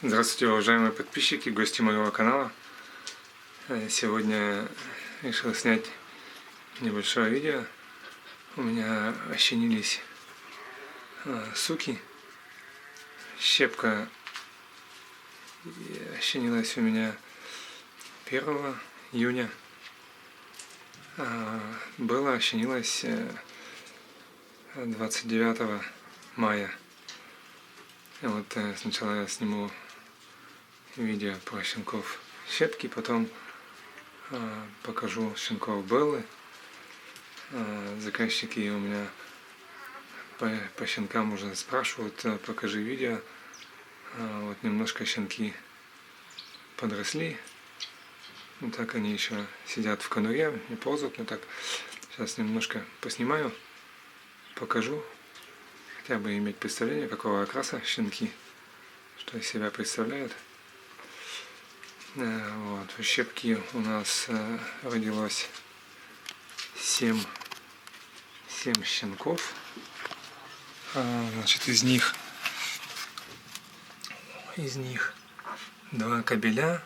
Здравствуйте, уважаемые подписчики, гости моего канала. Сегодня решил снять небольшое видео. У меня ощенились суки. Щепка ощенилась у меня 1 июня. Было ощенилась 29 мая. И вот сначала я сниму видео про щенков щепки, потом покажу щенков Беллы. Заказчики у меня по щенкам уже спрашивают, покажи видео. Вот немножко щенки подросли. Ну, так они еще сидят в конуре, не ползают, но так. Сейчас немножко поснимаю, покажу, хотя бы иметь представление, какого окраса щенки, что из себя представляют. Вот, у щепки у нас родилось 7 щенков. Значит, из них 2 кобеля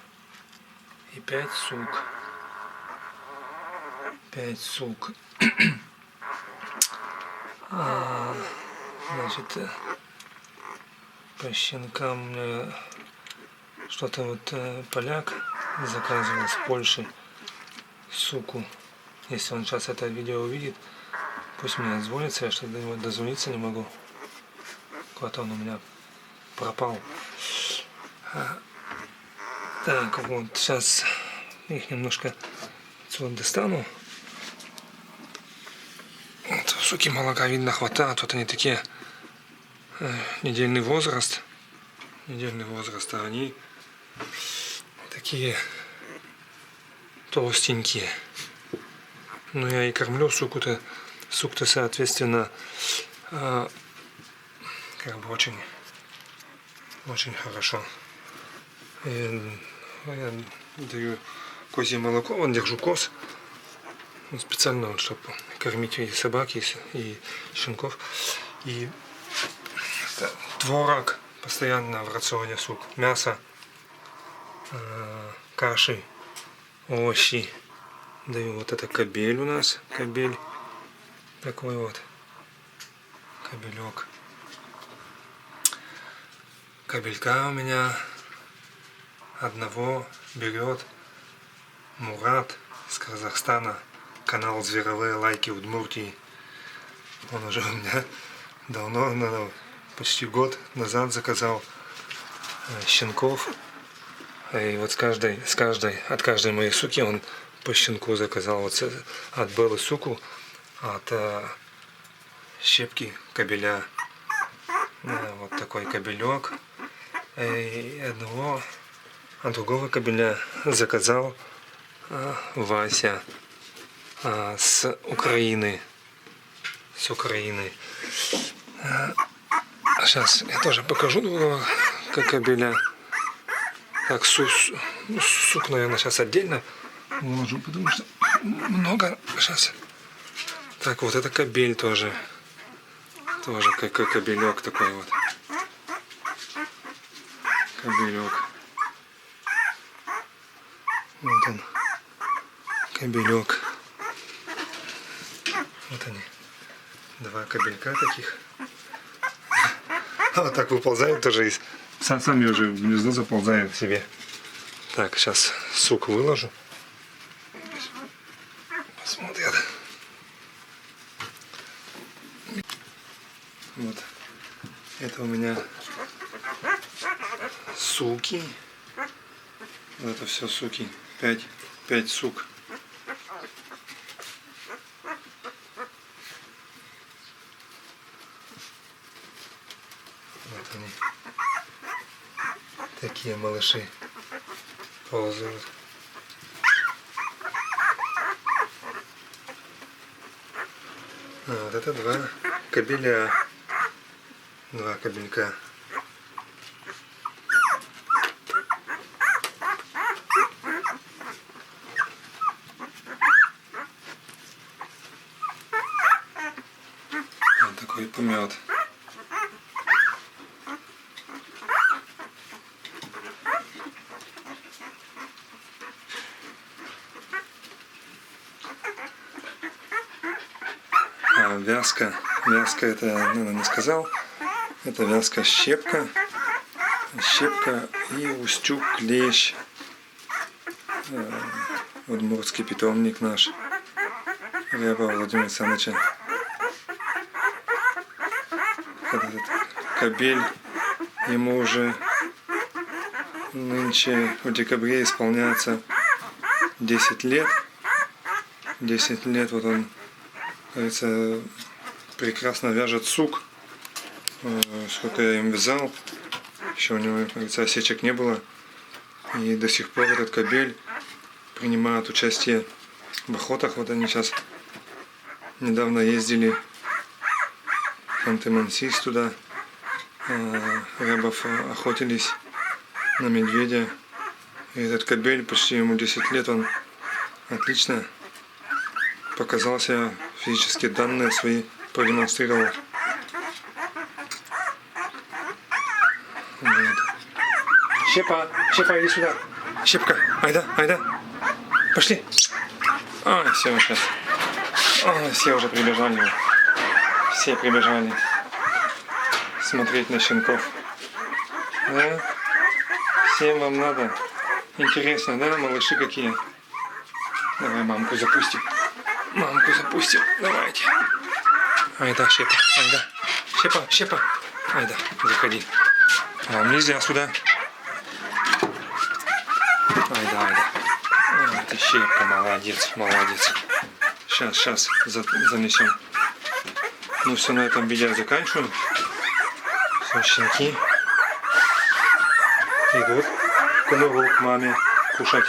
и 5 сук. 5 сук. Значит, по щенкам у меня что-то вот поляк заказывал с Польши суку. Если он сейчас это видео увидит, пусть мне отзвонится, я что-то до него дозвониться не могу. Куда-то он у меня пропал. Так, вот, сейчас их немножко отсюда достану. Вот, суки молока видно хватает, вот они такие недельный возраст, а они такие толстенькие. Ну я и кормлю сук-то соответственно как бы очень хорошо. Я даю козье молоко, вон держу коз. Специально вот, чтобы кормить и собак, и щенков. И творог постоянно в рационе сук. Мясо, каши, овощи. Даю вот это кобель у нас. Кобель. Такой вот. Кобелек. Кобелька у меня одного берет Мурат из Казахстана. Канал «Зверовые лайки» в Удмуртии. Он уже у меня давно, почти год назад заказал щенков. И вот от каждой моей суки он по щенку заказал. Вот от Беллы суку, от щепки кобеля. Вот такой кобелек. И от другого кобеля заказал Вася с Украины. Сейчас я тоже покажу другого кобеля. Так, сук, наверное, сейчас отдельно уложу, потому что много сейчас. Так, вот это кобель тоже как кобелек такой вот. Кобелек. Вот он, кобелек. Вот они, 2 кобелька таких. Вот так выползают тоже, сами уже в гнездо заползают себе. Так, сейчас сук выложу. Посмотрят. Вот. Это у меня суки. Вот это все суки. 5 сук. Вот они. Такие малыши ползают. Вот это 2 кобеля. 2 кобелька. Вот такой помет. вязка. Вязка это, наверное, не сказал. Это вязка щепка. Щепка и устюг клещ. Удмуртский питомник наш. Ряба Владимира Александровича. Этот кобель, ему уже нынче в декабре исполняется 10 лет. 10 лет вот он, говорится, прекрасно вяжет сук. Сколько я им вязал, еще у него, говорится, осечек не было. И до сих пор этот кобель принимает участие в охотах. Вот они сейчас недавно ездили в Ханты-Мансийск туда. Рябов охотились на медведя. И этот кобель, почти ему 10 лет, он отлично показал себя, физические данные свои продемонстрировал. Вот. Щепа, иди сюда. Щепка, айда. Пошли. Все сейчас. Все уже прибежали. Все прибежали смотреть на щенков. Да? Всем вам надо. Интересно, да, малыши какие? Давай мамку запустим. Давайте. Айда, Щепа, айда. Щепа. Айда, заходи. Вам нельзя сюда. Айда. Ты Щепка, молодец. Сейчас занесем. Ну все, на этом видео заканчиваем. Все, щенки идут к маме кушать.